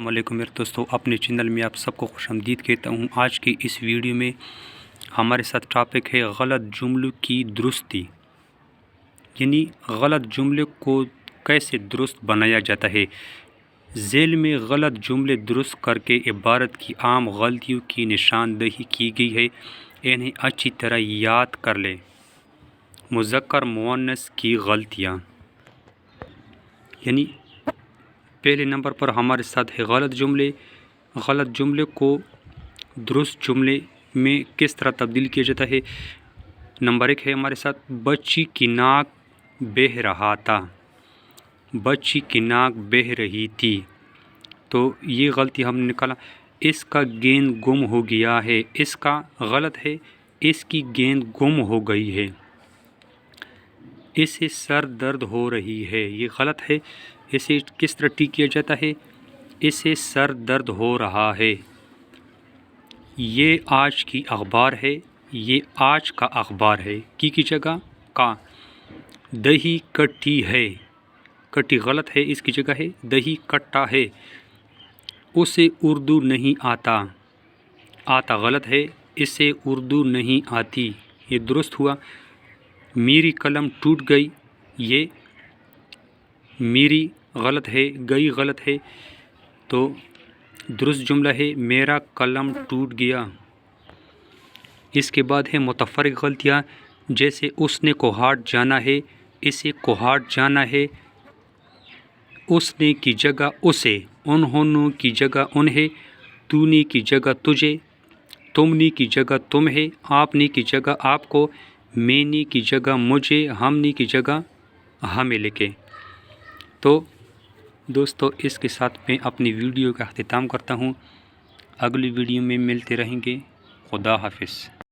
अस्सलाम वालेकुम मेरे दोस्तों, अपने चैनल में आप सबको खुशामदीद कहता हूँ। आज की इस वीडियो में हमारे साथ टॉपिक है गलत जुमलों की दुरुस्ती, यानी गलत जुमले को कैसे दुरुस्त बनाया जाता है। झेल में गलत जुमले दुरुस्त करके इबारत की आम गलतियों की निशानदही की गई है, इन्हें अच्छी तरह याद कर लें। मुज़क्कर मुअन्नस की गलतियाँ, यानी पहले नंबर पर हमारे साथ है गलत जुमले। गलत जुमले को दुरुस्त जुमले में किस तरह तब्दील किया जाता है। नंबर 1 है हमारे साथ, बच्ची की नाक बह रहा था, बच्ची की नाक बह रही थी। तो ये गलती हमने निकाला। इसका गेंद गुम हो गया है, इसका गलत है, इसकी गेंद गुम हो गई है। इसे सर दर्द हो रही है, ये गलत है। इसे किस तरह ठीक किया जाता है, इसे सर दर्द हो रहा है। ये आज की अखबार है, ये आज का अखबार है। की जगह का। दही कट्टी है, कट्टी गलत है, इसकी जगह है दही कट्टा है। उसे उर्दू नहीं आता, आता गलत है, इसे उर्दू नहीं आती, ये दुरुस्त हुआ। मेरी कलम टूट गई, ये मेरी गलत है, गई गलत है। तो दुरुस्त जुमला है मेरा कलम टूट गया। इसके बाद है मुतफ़र्रिक़ गलतियाँ, जैसे उसने कोहाट जाना है, इसे कोहाट जाना है। उसने की जगह उसे, उन्होंने की जगह उन्हें, तूने की जगह तुझे, तुमने की जगह तुम्हें, आपने की जगह आपको, मैंने की जगह मुझे, हमने की जगह हमें लेके। तो दोस्तों, इसके साथ मैं अपनी वीडियो का अख्तिताम करता हूँ। अगली वीडियो में मिलते रहेंगे। खुदा हाफिज़।